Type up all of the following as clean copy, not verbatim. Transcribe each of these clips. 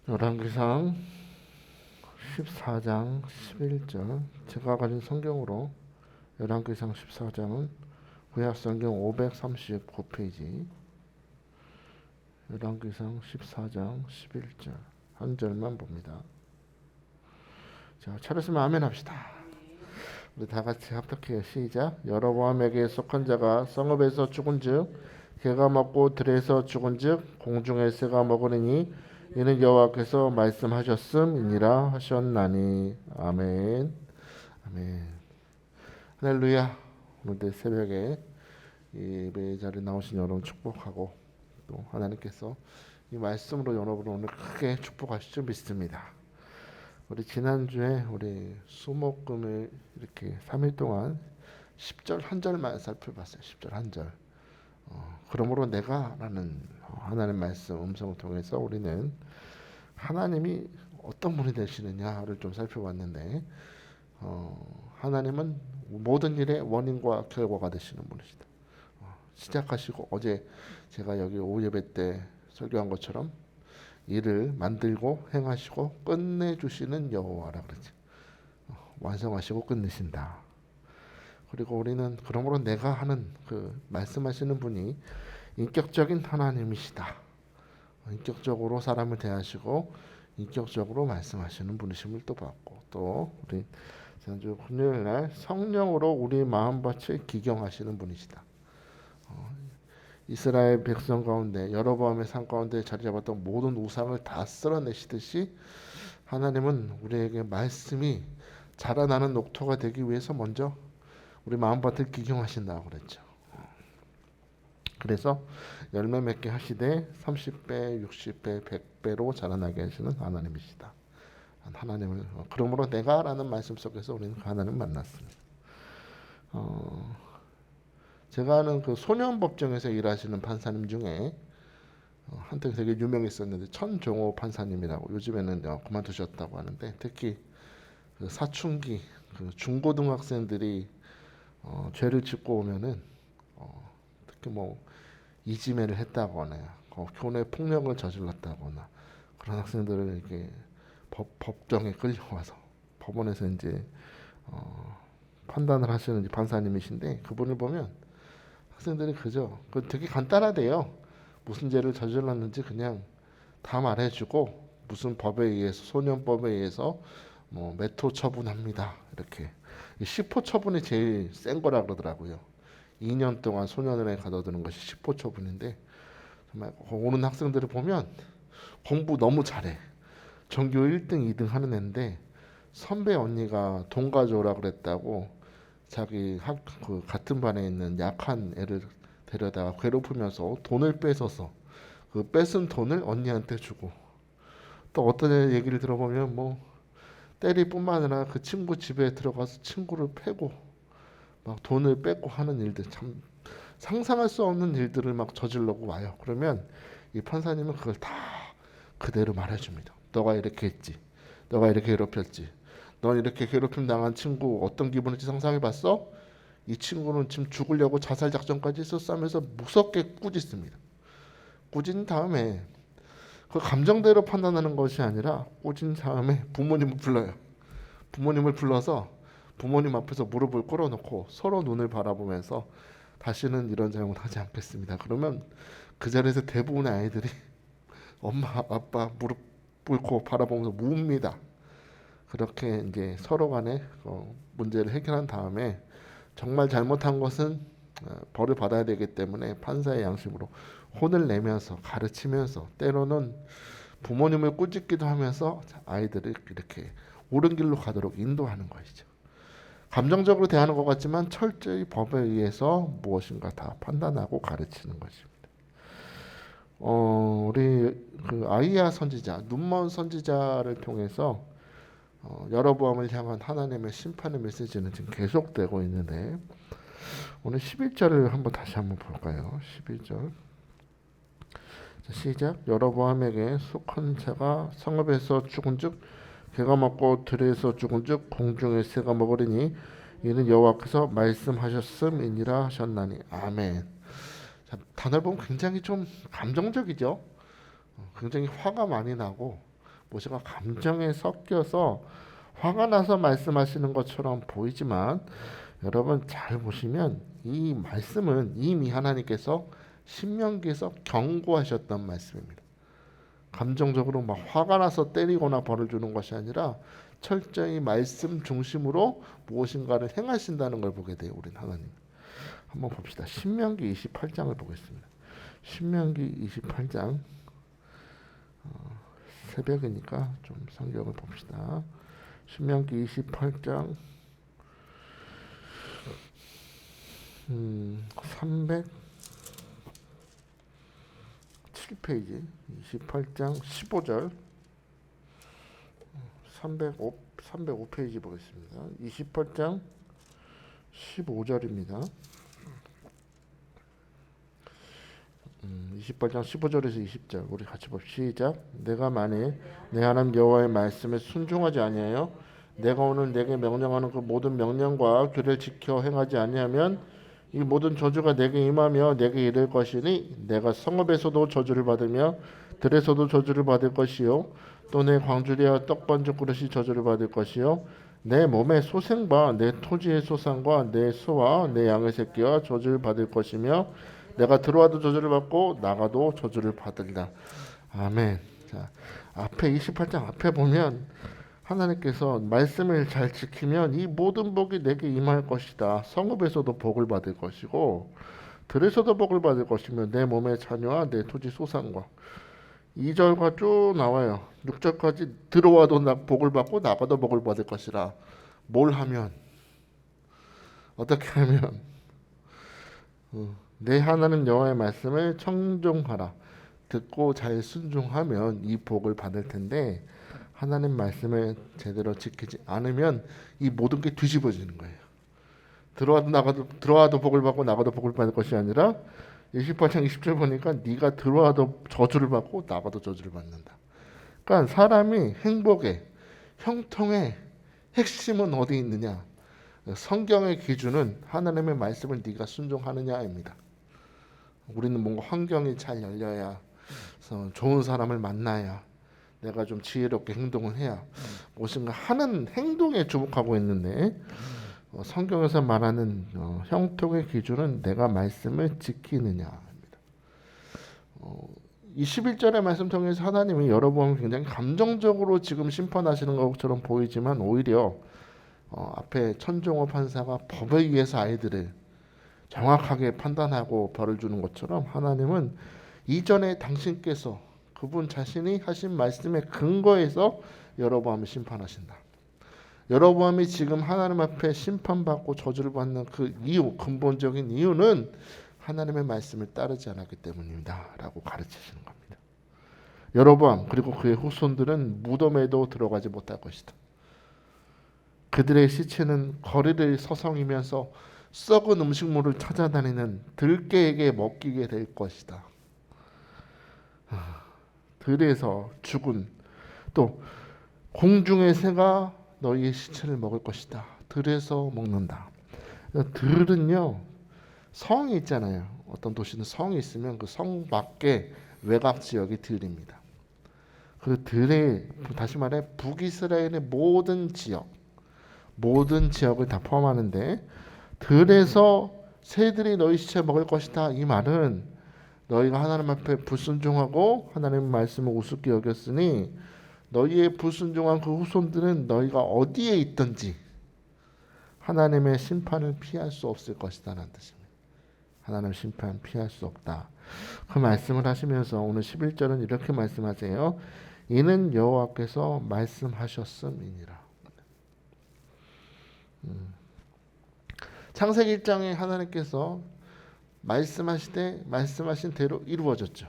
열왕기상 14장 11절 제가 가진 성경으로 열왕기상 14장은 구약성경 539페이지 열왕기상 14장 11절 한 절만 봅니다. 자, 차렸으면 아멘 합시다. 우리 다 같이 합독해요. 시작. 여로보암에게 속한 자가 성읍에서 죽은즉 개가 먹고 들에서 죽은즉 공중의 새가 먹으리니 이는 여호와께서 말씀하셨음이니라 하셨나니. 아멘. 아멘. 할렐루야. 오늘 새벽에 예배 자리에 나오신 여러분 축복하고 또 하나님께서 이 말씀으로 여러분을 오늘 크게 축복하실 줄 믿습니다. 우리 지난주에 우리 수목금을 이렇게 3일 동안 10절 한 절만 살펴봤어요. 10절 한 절. 그러므로 내가 라는 하나님 말씀 음성을 통해서 우리는 하나님이 어떤 분이 되시느냐를 좀 살펴봤는데 하나님은 모든 일의 원인과 결과가 되시는 분이시다. 시작하시고 어제 제가 여기 오예배 때 설교한 것처럼 일을 만들고 행하시고 끝내주시는 여호와라 그러지. 완성하시고 끝내신다. 그리고 우리는 그러므로 내가 하는 그 말씀하시는 분이 인격적인 하나님이시다. 인격적으로 사람을 대하시고 인격적으로 말씀하시는 분이심을 또 봤고, 또 우리 지난주 금요일 날 성령으로 우리 마음밭을 기경하시는 분이시다. 이스라엘 백성 가운데 여로보암의 산 가운데 자리 잡았던 모든 우상을 다 쓸어내시듯이 하나님은 우리에게 말씀이 자라나는 녹토가 되기 위해서 먼저 우리 마음밭을 기경하신다고 그랬죠. 그래서 열매 맺게 하시되 30배, 60배, 100배로 자라나게 하시는 하나님이시다. 하나님을 그러므로 내가라는 말씀 속에서 우리는 하나님을 만났습니다. 제가 아는 그 소년법정에서 일하시는 판사님 중에 한때 되게 유명했었는데 천종호 판사님이라고, 요즘에는 그만두셨다고 하는데, 특히 그 사춘기 그 중고등학생들이 죄를 짓고 오면은 특히 뭐 이지매를 했다거나 교내 폭력을 저질렀다거나 그런 학생들을 이렇게 법정에 끌려와서 법원에서 이제 판단을 하시는 판사님이신데, 그분을 보면 학생들이 그 되게 간단하대요. 무슨 죄를 저질렀는지 그냥 다 말해주고 무슨 법에 의해서 소년법에 의해서 뭐 몇 호 처분합니다. 이렇게 10호 처분이 제일 센 거라 그러더라고요. 2년 동안 소년원에 가둬두는 것이 10호 처분인데, 정말 오는 학생들을 보면 공부 너무 잘해. 전교 1등, 2등 하는 애인데 선배 언니가 돈 가져오라 그랬다고 자기 그 같은 반에 있는 약한 애를 데려다가 괴롭히면서 돈을 뺏어서 그 뺏은 돈을 언니한테 주고, 또 어떤 애 얘기를 들어보면 뭐 때리뿐만 아니라 그 친구 집에 들어가서 친구를 패고 막 돈을 뺏고 하는 일들, 참 상상할 수 없는 일들을 막 저질러고 와요. 그러면 이 판사님은 그걸 다 그대로 말해줍니다. 너가 이렇게 했지, 너가 이렇게 괴롭혔지, 넌 이렇게 괴롭힘 당한 친구 어떤 기분인지 상상해봤어? 이 친구는 지금 죽으려고 자살 작전까지 했었어 하면서 무섭게 꾸짖습니다. 꾸짖은 다음에 그 감정대로 판단하는 것이 아니라 꾸짖은 다음에 부모님을 불러요. 부모님을 불러서 부모님 앞에서 무릎을 꿇어놓고 서로 눈을 바라보면서 다시는 이런 잘못하지 않겠습니다. 그러면 그 자리에서 대부분의 아이들이 엄마 아빠 무릎 꿇고 바라보면서 웁니다. 그렇게 이제 서로 간에 문제를 해결한 다음에 정말 잘못한 것은 벌을 받아야 되기 때문에 판사의 양심으로 혼을 내면서 가르치면서 때로는 부모님을 꾸짖기도 하면서 아이들을 이렇게 옳은 길로 가도록 인도하는 것이죠. 감정적으로 대하는 것 같지만 철저히 법에 의해서 무엇인가 다 판단하고 가르치는 것입니다. 우리 그 아이야 선지자, 눈먼 선지자를 통해서 여로보암을 향한 하나님의 심판의 메시지는 지금 계속되고 있는데, 오늘 11절을 다시 한번 볼까요? 11절. 시작. 여로보암에게 속한 자가 성읍에서 죽은즉 개가 먹고 들에서 죽은즉 공중의 새가 먹으리니 이는 여호와께서 말씀하셨음이니라 하셨나니. 아멘. 자, 단어를 보면 굉장히 좀 감정적이죠. 굉장히 화가 많이 나고 모세가 감정에 섞여서 화가 나서 말씀하시는 것처럼 보이지만 여러분 잘 보시면 이 말씀은 이미 하나님께서 신명기에서 경고하셨던 말씀입니다. 감정적으로 막 화가 나서 때리거나 벌을 주는 것이 아니라 철저히 말씀 중심으로 무엇인가를 행하신다는 걸 보게 돼요. 우리는 하나님. 한번 봅시다. 신명기 28장을 보겠습니다. 신명기 28장 새벽이니까 좀 성경을 봅시다. 신명기 28장 307페이지 28장 15절 305페이지 보겠습니다. 28장 15절입니다. 28장 15절에서 20절 우리 같이 봅시다. 시작. 내가 만일 내 하나님 여호와의 말씀에 순종하지 아니하여 내가 오늘 내게 명령하는 그 모든 명령과 규례를 지켜 행하지 아니하면 이 모든 저주가 내게 임하며 내게 이를 것이니 내가 성읍에서도 저주를 받으며 들에서도 저주를 받을 것이요 또 내 광주리와 떡반죽 그릇이 저주를 받을 것이요 내 몸의 소생과 내 토지의 소산과 내 소와 내 양의 새끼와 저주를 받을 것이며 내가 들어와도 저주를 받고 나가도 저주를 받으리라. 아멘. 자, 앞에 28장 앞에 보면 하나님께서 말씀을 잘 지키면 이 모든 복이 내게 임할 것이다. 성읍에서도 복을 받을 것이고 들에서도 복을 받을 것이며 내 몸의 자녀와 내 토지 소산과 2절과 쭉 나와요. 6절까지 들어와도 복을 받고 나가도 복을 받을 것이라. 뭘 하면 어떻게 하면 내 하나님 여호와의 말씀을 청종하라. 듣고 잘 순종하면 이 복을 받을 텐데 하나님 말씀을 제대로 지키지 않으면 이 모든 게 뒤집어지는 거예요. 들어와도 복을 받고 나가도 복을 받을 것이 아니라 28장 20절 보니까 네가 들어와도 저주를 받고 나가도 저주를 받는다. 그러니까 사람이 행복의 형통의 핵심은 어디 있느냐? 성경의 기준은 하나님의 말씀을 네가 순종하느냐입니다. 우리는 뭔가 환경이 잘 열려야 좋은 사람을 만나야 내가 좀 지혜롭게 행동을 해야 무엇인가 하는 행동에 주목하고 있는데 성경에서 말하는 형통의 기준은 내가 말씀을 지키느냐입니다. 21절의 말씀 통해서 하나님이 여러분 굉장히 감정적으로 지금 심판하시는 것처럼 보이지만 오히려 앞에 천종호 판사가 법에 의해서 아이들을 정확하게 판단하고 벌을 주는 것처럼 하나님은 이전에 당신께서 그분 자신이 하신 말씀의 근거에서 여로보암을 심판하신다. 여로보암이 지금 하나님 앞에 심판받고 저주를 받는 그 이유, 근본적인 이유는 하나님의 말씀을 따르지 않았기 때문입니다. 라고 가르치시는 겁니다. 여로보암 그리고 그의 후손들은 무덤에도 들어가지 못할 것이다. 그들의 시체는 거리를 서성이면서 썩은 음식물을 찾아다니는 들깨에게 먹히게 될 것이다. 들에서 죽은 또 공중의 새가 너희의 시체를 먹을 것이다. 들에서 먹는다. 들은요 성이 있잖아요. 어떤 도시는 성이 있으면 그 성 밖에 외곽 지역이 들입니다. 그 들에 다시 말해 북이스라엘의 모든 지역을 다 포함하는데 들에서 새들이 너희 시체 먹을 것이다. 이 말은 너희가 하나님 앞에 불순종하고 하나님의 말씀을 우습게 여겼으니 너희의 불순종한 그 후손들은 너희가 어디에 있든지 하나님의 심판을 피할 수 없을 것이다 라는 뜻입니다. 하나님의 심판 피할 수 없다. 그 말씀을 하시면서 오늘 11절은 이렇게 말씀하세요. 이는 여호와께서 말씀하셨음이니라. 창세기 1장에 하나님께서 말씀하신 대로 이루어졌죠.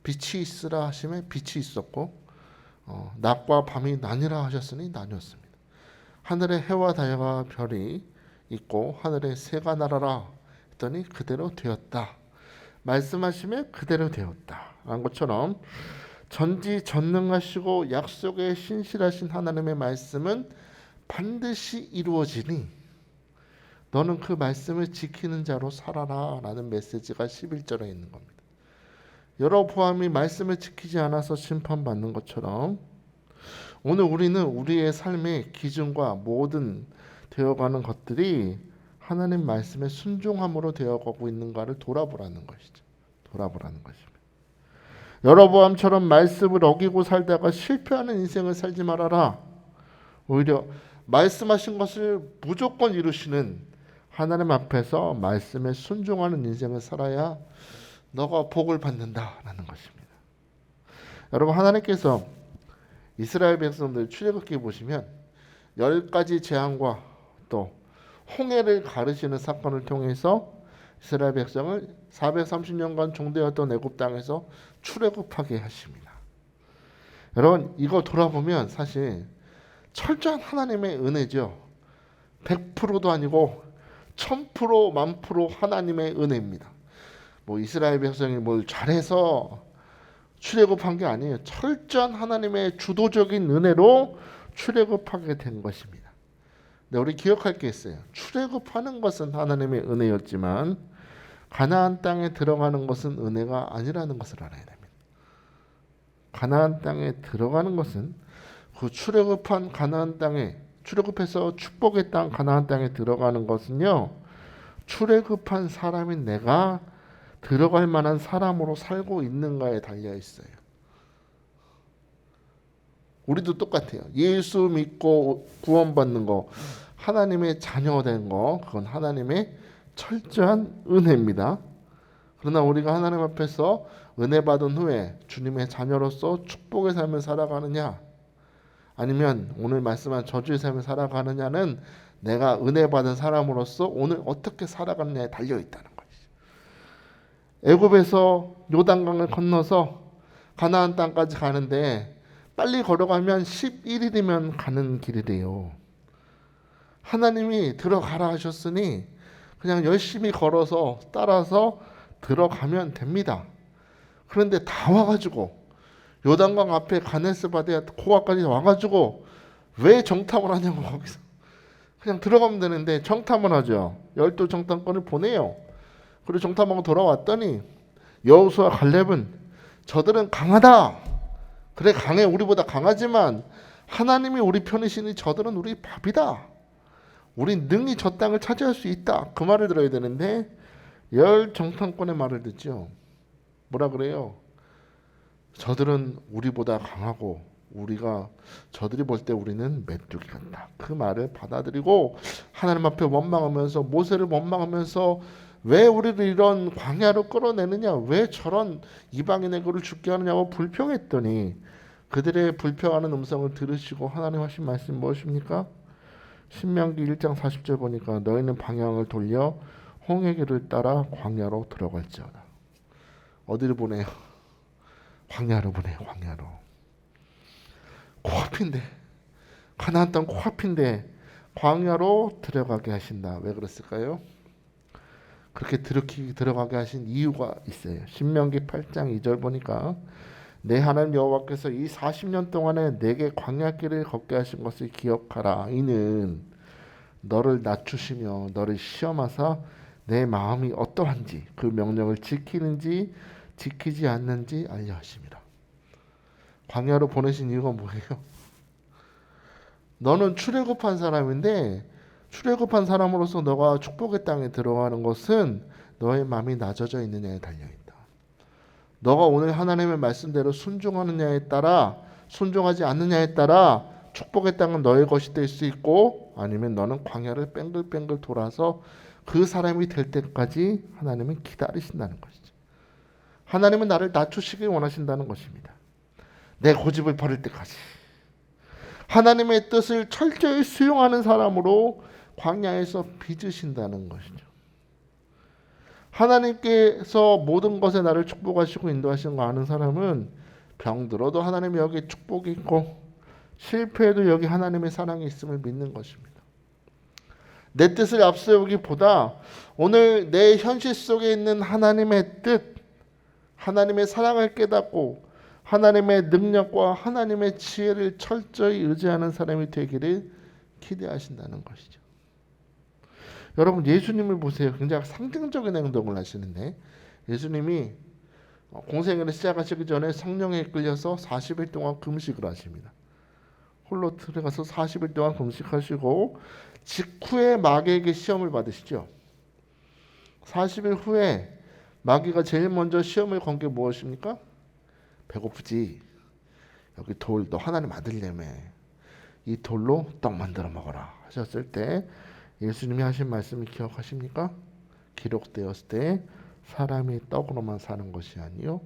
빛이 있으라 하심에 빛이 있었고 낮과 밤이 나뉘라 하셨으니 나뉘었습니다. 하늘에 해와 달과 별이 있고 하늘에 새가 날아라 했더니 그대로 되었다. 말씀하심에 그대로 되었다. 라는 것처럼 전지전능하시고 약속에 신실하신 하나님의 말씀은 반드시 이루어지니 너는 그 말씀을 지키는 자로 살아라 라는 메시지가 11절에 있는 겁니다. 여로보암이 말씀을 지키지 않아서 심판받는 것처럼 오늘 우리는 우리의 삶의 기준과 모든 되어가는 것들이 하나님 말씀에 순종함으로 되어가고 있는가를 돌아보라는 것이죠. 돌아보라는 것입니다. 여로보암처럼 말씀을 어기고 살다가 실패하는 인생을 살지 말아라. 오히려 말씀하신 것을 무조건 이루시는 하나님 앞에서 말씀에 순종하는 인생을 살아야 너가 복을 받는다라는 것입니다. 여러분, 하나님께서 이스라엘 백성들 출애굽기 보시면 10가지 재앙과 또 홍해를 가르시는 사건을 통해서 이스라엘 백성을 430년간 종되었던 애굽 땅에서 출애굽하게 하십니다. 여러분, 이거 돌아보면 사실 철저한 하나님의 은혜죠. 100%도 아니고 1000% 만프로 하나님의 은혜입니다. 뭐 이스라엘 백성이 뭘 잘해서 출애굽한 게 아니에요. 철저한 하나님의 주도적인 은혜로 출애굽하게 된 것입니다. 근데 우리 기억할 게 있어요. 출애굽하는 것은 하나님의 은혜였지만 가나안 땅에 들어가는 것은 은혜가 아니라는 것을 알아야 됩니다. 가나안 땅에 들어가는 것은 그 출애굽한 가나안 땅에 출애굽해서 축복의 땅 가나안 땅에 들어가는 것은요. 출애굽한 사람인 내가 들어갈 만한 사람으로 살고 있는가에 달려 있어요. 우리도 똑같아요. 예수 믿고 구원받는 거, 하나님의 자녀된 거, 그건 하나님의 철저한 은혜입니다. 그러나 우리가 하나님 앞에서 은혜 받은 후에 주님의 자녀로서 축복의 삶을 살아가느냐, 아니면 오늘 말씀한 저주의 삶을 살아가느냐는 내가 은혜 받은 사람으로서 오늘 어떻게 살아가느냐에 달려 있다는 거예요. 애굽에서 요단강을 건너서 가나안 땅까지 가는데 빨리 걸어가면 11일이면 가는 길이래요. 하나님이 들어가라 하셨으니 그냥 열심히 걸어서 따라서 들어가면 됩니다. 그런데 다 와가지고 요단강 앞에 가네스 바데 코앞까지 와가지고 왜 정탐을 하냐고 거기서 그냥 들어가면 되는데 정탐을 하죠. 12정탐꾼을 보내요. 그리고 정탐하고 돌아왔더니 여호수아 갈렙은 저들은 강하다. 그래 강해, 우리보다 강하지만 하나님이 우리 편이시니 저들은 우리 밥이다. 우린 능히 저 땅을 차지할 수 있다. 그 말을 들어야 되는데 열 정탐꾼의 말을 듣죠. 뭐라 그래요? 저들은 우리보다 강하고 우리가 저들이 볼 때 우리는 메뚜기 같다. 그 말을 받아들이고 하나님 앞에 원망하면서 모세를 원망하면서 왜 우리를 이런 광야로 끌어내느냐, 왜 저런 이방인의 그를 죽게 하느냐고 불평했더니 그들의 불평하는 음성을 들으시고 하나님 하신 말씀이 무엇입니까? 신명기 1장 40절 보니까 너희는 방향을 돌려 홍해길을 따라 광야로 들어갈지어다. 어디를 보내요? 광야로 보내요. 광야로. 코앞인데, 가나안 땅 코앞인데 광야로 들어가게 하신다. 왜 그랬을까요? 그렇게 들어가게 하신 이유가 있어요. 신명기 8장 2절 보니까 내 하나님 여호와께서 이 40년 동안에 내게 광야길을 걷게 하신 것을 기억하라. 이는 너를 낮추시며 너를 시험하사 내 마음이 어떠한지 그 명령을 지키는지 지키지 않는지 알려 하심이라. 광야로 보내신 이유가 뭐예요? 너는 출애굽한 사람인데 출애굽한 사람으로서 너가 축복의 땅에 들어가는 것은 너의 마음이 낮아져 있느냐에 달려있다. 너가 오늘 하나님의 말씀대로 순종하느냐에 따라 순종하지 않느냐에 따라 축복의 땅은 너의 것이 될 수 있고 아니면 너는 광야를 뺑글뺑글 돌아서 그 사람이 될 때까지 하나님은 기다리신다는 것이죠. 하나님은 나를 낮추시길 원하신다는 것입니다. 내 고집을 버릴 때까지. 하나님의 뜻을 철저히 수용하는 사람으로 광야에서 빚으신다는 것이죠. 하나님께서 모든 것에 나를 축복하시고 인도하시는 거 아는 사람은 병들어도 하나님이 여기 축복이 있고 실패해도 여기 하나님의 사랑이 있음을 믿는 것입니다. 내 뜻을 앞세우기보다 오늘 내 현실 속에 있는 하나님의 뜻, 하나님의 사랑을 깨닫고 하나님의 능력과 하나님의 지혜를 철저히 의지하는 사람이 되기를 기대하신다는 것이죠. 여러분, 예수님을 보세요. 굉장히 상징적인 행동을 하시는데 예수님이 공생애를 시작하시기 전에 성령에 이끌려서 40일 동안 금식을 하십니다. 홀로 들어가서 40일 동안 금식하시고 직후에 마귀에게 시험을 받으시죠. 40일 후에 마귀가 제일 먼저 시험을 건 게 무엇입니까? 배고프지? 여기 돌 너 하나님 아들이라며 이 돌로 떡 만들어 먹어라 하셨을 때 예수님이 하신 말씀을 기억하십니까? 기록되었을 때 사람이 떡으로만 사는 것이 아니요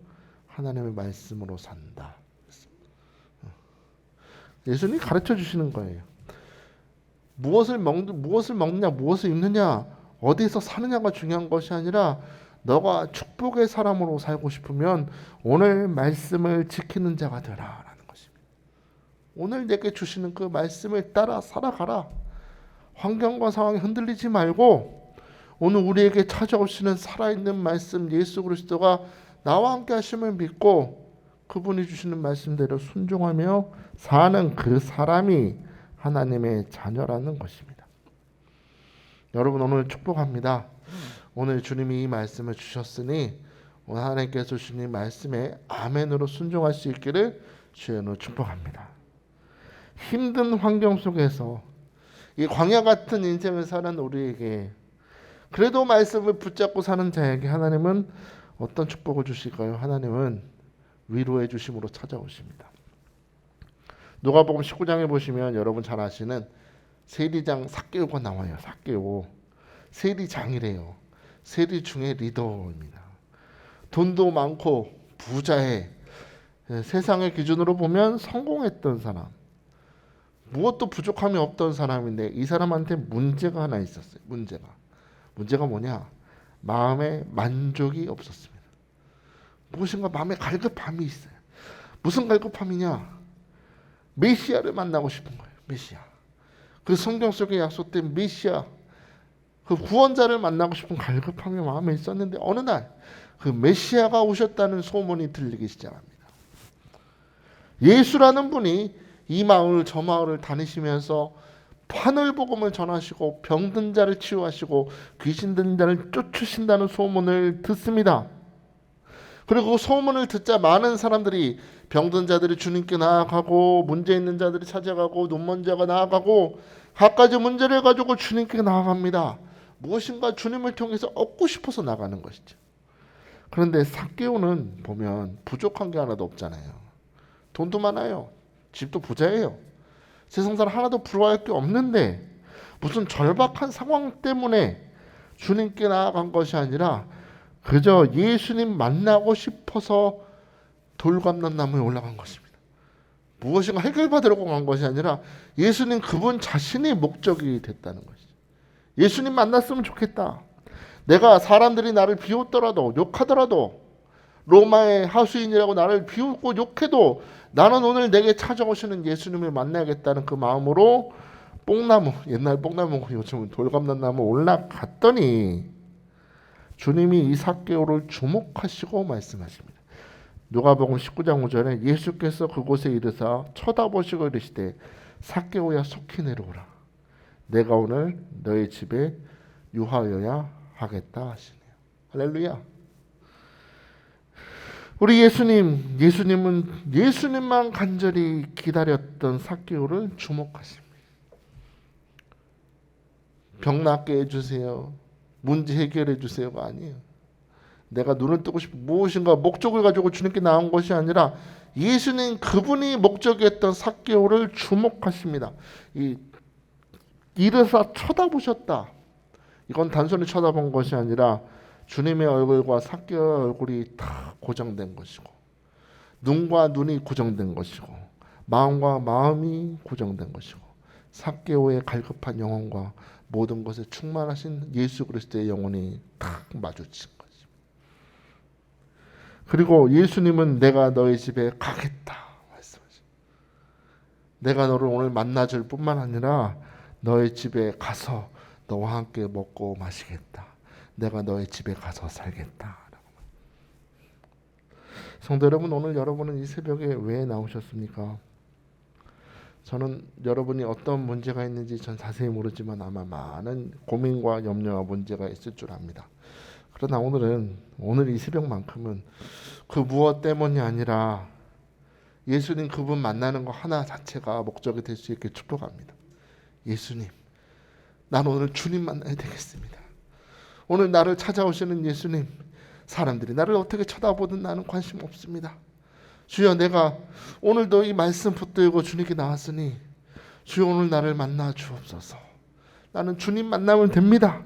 하나님의 말씀으로 산다. 예수님이 가르쳐 주시는 거예요. 무엇을 먹느냐, 무엇을 입느냐, 어디서 사느냐가 중요한 것이 아니라 너가 축복의 사람으로 살고 싶으면 오늘 말씀을 지키는 자가 되라라는 것입니다. 오늘 내게 주시는 그 말씀을 따라 살아가라. 환경과 상황이 흔들리지 말고 오늘 우리에게 찾아오시는 살아있는 말씀 예수 그리스도가 나와 함께 하심을 믿고 그분이 주시는 말씀대로 순종하며 사는 그 사람이 하나님의 자녀라는 것입니다. 여러분 오늘 축복합니다. 오늘 주님이 이 말씀을 주셨으니 오늘 하나님께서 주신 말씀에 아멘으로 순종할 수 있기를 주의 이름으로 축복합니다. 힘든 환경 속에서 이 광야 같은 인생을 사는 우리에게 그래도 말씀을 붙잡고 사는 자에게 하나님은 어떤 축복을 주실까요? 하나님은 위로해 주심으로 찾아오십니다. 누가복음 19장에 보시면 여러분 잘 아시는 세리장 삭개오가 나와요. 삭개오. 세리장이래요. 세리 중에 리더입니다. 돈도 많고 부자의 세상의 기준으로 보면 성공했던 사람. 무엇도 부족함이 없던 사람인데 이 사람한테 문제가 하나 있었어요. 문제가 뭐냐? 마음에 만족이 없었습니다. 무엇인가 마음에 갈급함이 있어요. 무슨 갈급함이냐? 메시아를 만나고 싶은 거예요. 메시아. 그 성경 속에 약속된 메시아, 그 구원자를 만나고 싶은 갈급함이 마음에 있었는데 어느 날 그 메시아가 오셨다는 소문이 들리기 시작합니다. 예수라는 분이 이 마을 저 마을을 다니시면서 하늘 복음을 전하시고 병든 자를 치유하시고 귀신 든 자를 쫓으신다는 소문을 듣습니다. 그리고 소문을 듣자 많은 사람들이 병든 자들이 주님께 나아가고 문제 있는 자들이 찾아가고 눈먼 자가 나아가고 갖가지 문제를 가지고 주님께 나아갑니다. 무엇인가 주님을 통해서 얻고 싶어서 나가는 것이죠. 그런데 삭개오는 보면 부족한 게 하나도 없잖아요. 돈도 많아요. 집도 부자예요. 세상사람 하나도 부러워할 게 없는데 무슨 절박한 상황 때문에 주님께 나아간 것이 아니라 그저 예수님 만나고 싶어서 돌감람나무에 올라간 것입니다. 무엇인가 해결받으려고 간 것이 아니라 예수님 그분 자신이 목적이 됐다는 것이죠. 예수님 만났으면 좋겠다. 내가 사람들이 나를 비웃더라도 욕하더라도 로마의 하수인이라고 나를 비웃고 욕해도 나는 오늘 내게 찾아오시는 예수님을 만나야겠다는 그 마음으로 뽕나무, 옛날 뽕나무고 요즘은 돌감람나무 올라갔더니 주님이 이 삭개오를 주목하시고 말씀하십니다. 누가복음 19장 5절에 예수께서 그곳에 이르사 쳐다보시고 이르시되 삭개오야 속히 내려오라. 내가 오늘 너의 집에 유하여야 하겠다 하시네요. 할렐루야. 우리 예수님은 예수님만 간절히 기다렸던 삭개오를 주목하십니다. 병 낫게 해주세요. 문제 해결해 주세요가 아니에요. 내가 눈을 뜨고 싶은 무엇인가 목적을 가지고 주님께 나온 것이 아니라 예수님 그분이 목적이었던 삭개오를 주목하십니다. 이르사 쳐다보셨다. 이건 단순히 쳐다본 것이 아니라 주님의 얼굴과 삭개오의 얼굴이 다 고정된 것이고 눈과 눈이 고정된 것이고 마음과 마음이 고정된 것이고 삭개오의 갈급한 영혼과 모든 것에 충만하신 예수 그리스도의 영혼이 탁 마주친 것입니다. 그리고 예수님은 내가 너희 집에 가겠다 말씀하십니다. 내가 너를 오늘 만나줄 뿐만 아니라 너희 집에 가서 너와 함께 먹고 마시겠다. 내가 너희 집에 가서 살겠다. 성도 여러분, 오늘 여러분은 이 새벽에 왜 나오셨습니까? 저는 여러분이 어떤 문제가 있는지 전 자세히 모르지만 아마 많은 고민과 염려와 문제가 있을 줄 압니다. 그러나 오늘 이 새벽만큼은 그 무엇 때문이 아니라 예수님 그분 만나는 거 하나 자체가 목적이 될 수 있게 축복합니다. 예수님, 난 오늘 주님 만나야 되겠습니다. 오늘 나를 찾아오시는 예수님, 사람들이 나를 어떻게 쳐다보든 나는 관심 없습니다. 주여, 내가 오늘도 이 말씀 붙들고 주님께 나왔으니 주여 오늘 나를 만나 주옵소서. 나는 주님 만나면 됩니다.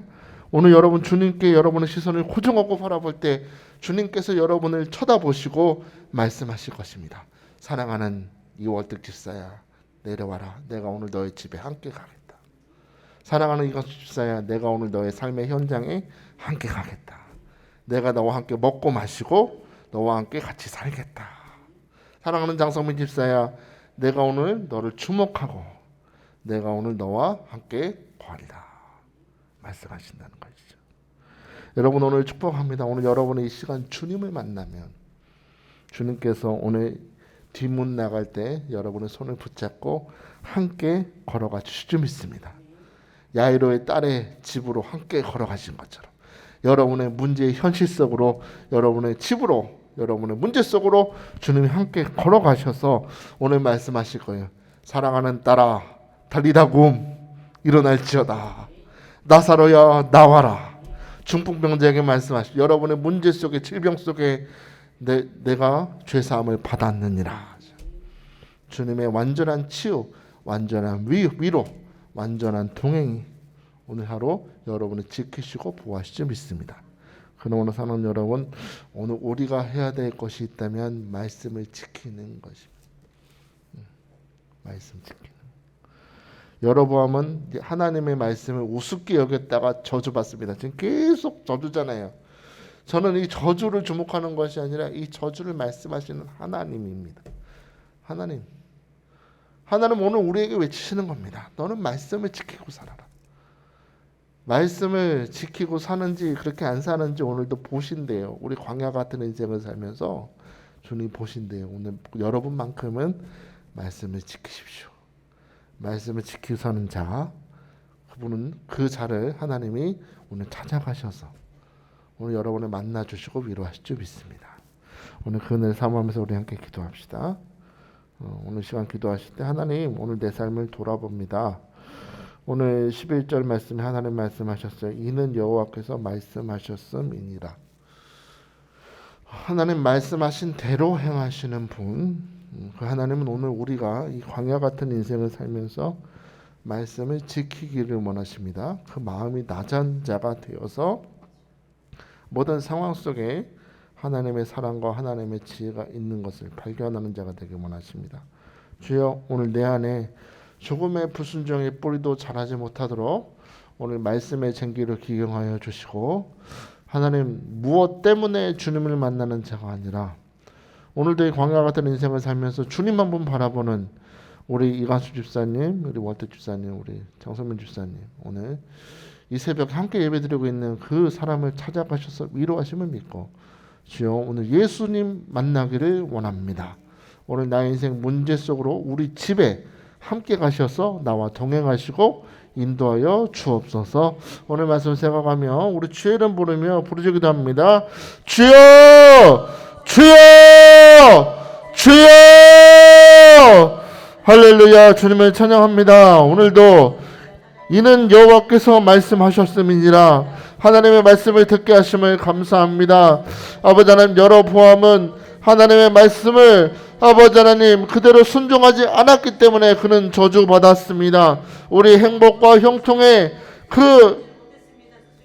오늘 여러분 주님께 여러분의 시선을 고정하고 바라볼 때 주님께서 여러분을 쳐다보시고 말씀하실 것입니다. 사랑하는 이월득 집사야, 내려와라. 내가 오늘 너의 집에 함께 가겠다. 사랑하는 이건수 집사야, 내가 오늘 너의 삶의 현장에 함께 가겠다. 내가 너와 함께 먹고 마시고 너와 함께 같이 살겠다. 사랑하는 장성민 집사야, 내가 오늘 너를 주목하고 내가 오늘 너와 함께 거하리라 말씀하신다는 것이죠. 여러분 오늘 축복합니다. 오늘 여러분의 이 시간 주님을 만나면 주님께서 오늘 뒷문 나갈 때 여러분의 손을 붙잡고 함께 걸어가 주실 줄 믿습니다. 야이로의 딸의 집으로 함께 걸어가신 것처럼 여러분의 문제의 현실 속으로, 여러분의 집으로, 여러분의 문제 속으로 주님이 함께 걸어가셔서 오늘 말씀하실 거예요. 사랑하는 딸아, 달리다굼 일어날지어다. 나사로야 나와라. 중풍병자에게 말씀하시고 여러분의 문제 속에, 질병 속에 내가 죄사함을 받았느니라. 주님의 완전한 치유, 완전한 위로, 완전한 동행이 오늘 하루 여러분을 지키시고 보호하실 줄 믿습니다. 그러나 오늘 사는 여러분, 오늘 우리가 해야 될 것이 있다면 말씀을 지키는 것입니다. 말씀 지키는. 여로보암은 하나님의 말씀을 우습게 여겼다가 저주받습니다. 지금 계속 저주잖아요. 저는 이 저주를 주목하는 것이 아니라 이 저주를 말씀하시는 하나님입니다. 하나님 오늘 우리에게 외치시는 겁니다. 너는 말씀을 지키고 살아라. 말씀을 지키고 사는지 그렇게 안 사는지 오늘도 보신대요. 우리 광야 같은 인생을 살면서 주님 보신대요. 오늘 여러분만큼은 말씀을 지키십시오. 말씀을 지키고 사는 자, 그분은 그 자를 하나님이 오늘 찾아가셔서 오늘 여러분을 만나주시고 위로하실 줄 믿습니다. 오늘 그 은혜를 사모하면서 우리 함께 기도합시다. 오늘 시간 기도하실 때 하나님, 오늘 내 삶을 돌아봅니다. 오늘 11절 말씀에 하나님 말씀하셨어요. 이는 여호와께서 말씀하셨음이니라. 하나님 말씀하신 대로 행하시는 분, 그 하나님은 오늘 우리가 이 광야 같은 인생을 살면서 말씀을 지키기를 원하십니다. 그 마음이 낮은 자가 되어서 모든 상황 속에 하나님의 사랑과 하나님의 지혜가 있는 것을 발견하는 자가 되길 원하십니다. 주여, 오늘 내 안에 조금의 불순종의 뿌리도 자라지 못하도록 오늘 말씀의 쟁기를 기경하여 주시고, 하나님 무엇 때문에 주님을 만나는 자가 아니라 오늘도 이 광야 같은 인생을 살면서 주님 한 분 바라보는 우리 이관수 집사님, 우리 월드 집사님, 우리 장성민 집사님, 오늘 이 새벽 함께 예배드리고 있는 그 사람을 찾아가셔서 위로하심을 믿고, 주여 오늘 예수님 만나기를 원합니다. 오늘 나의 인생 문제 속으로 우리 집에 함께 가셔서 나와 동행하시고 인도하여 주옵소서. 오늘 말씀 생각하며 우리 주의 이름 부르며 부르짖기도 합니다. 주여! 주여! 주여! 할렐루야. 주님을 찬양합니다. 오늘도 이는 여호와께서 말씀하셨음이니라. 하나님의 말씀을 듣게 하심을 감사합니다. 아버지 하나님, 여로보암은 하나님의 말씀을 아버지 하나님 그대로 순종하지 않았기 때문에 그는 저주받았습니다. 우리 행복과 형통의 그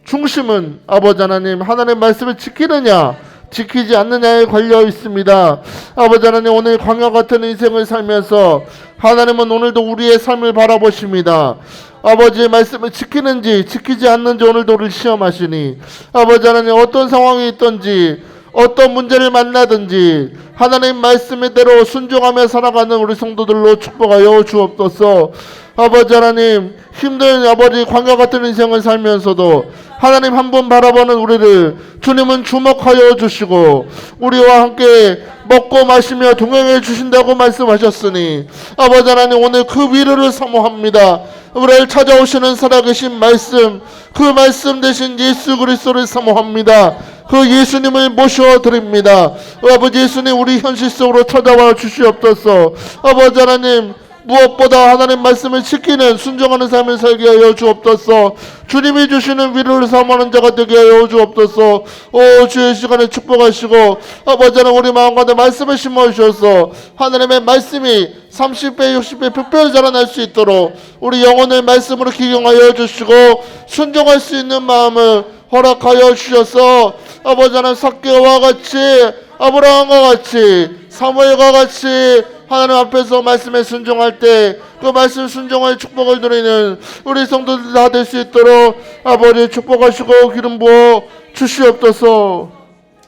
중심은 아버지 하나님, 하나님의 말씀을 지키느냐 지키지 않느냐에 걸려 있습니다. 아버지 하나님, 오늘 광야 같은 인생을 살면서 하나님은 오늘도 우리의 삶을 바라보십니다. 아버지의 말씀을 지키는지 지키지 않는지 오늘도 우리를 시험하시니, 아버지 하나님 어떤 상황이 있든지 어떤 문제를 만나든지 하나님 말씀대로 순종하며 살아가는 우리 성도들로 축복하여 주옵소서. 아버지 하나님, 힘든 아버지 광야 같은 인생을 살면서도 하나님 한 분 바라보는 우리를 주님은 주목하여 주시고 우리와 함께 먹고 마시며 동행해 주신다고 말씀하셨으니, 아버지 하나님 오늘 그 위로를 사모합니다. 우리를 찾아오시는 살아계신 말씀, 그 말씀 대신 예수 그리스도를 사모합니다. 그 예수님을 모셔드립니다. 아버지 예수님 우리 현실 속으로 찾아와 주시옵소서. 아버지 하나님 무엇보다 하나님 말씀을 지키는 순종하는 삶을 살게 하여 주옵소서. 주님이 주시는 위로를 사모하는 자가 되게 하여 주옵소서. 오 주의 시간에 축복하시고 아버지 하나님 우리 마음 가운데 말씀을 심어 주셔서 하나님의 말씀이 30배 60배 100배로 자라날 수 있도록 우리 영혼을 말씀으로 기경하여 주시고 순종할 수 있는 마음을 허락하여 주셔서 아버지 하나님 삭개와 같이 아브라함과 같이 사무엘과 같이 하나님 앞에서 말씀에 순종할 때 그 말씀 순종의 축복을 누리는 우리 성도들 다 될 수 있도록 아버지 축복하시고 기름 부어 주시옵소서.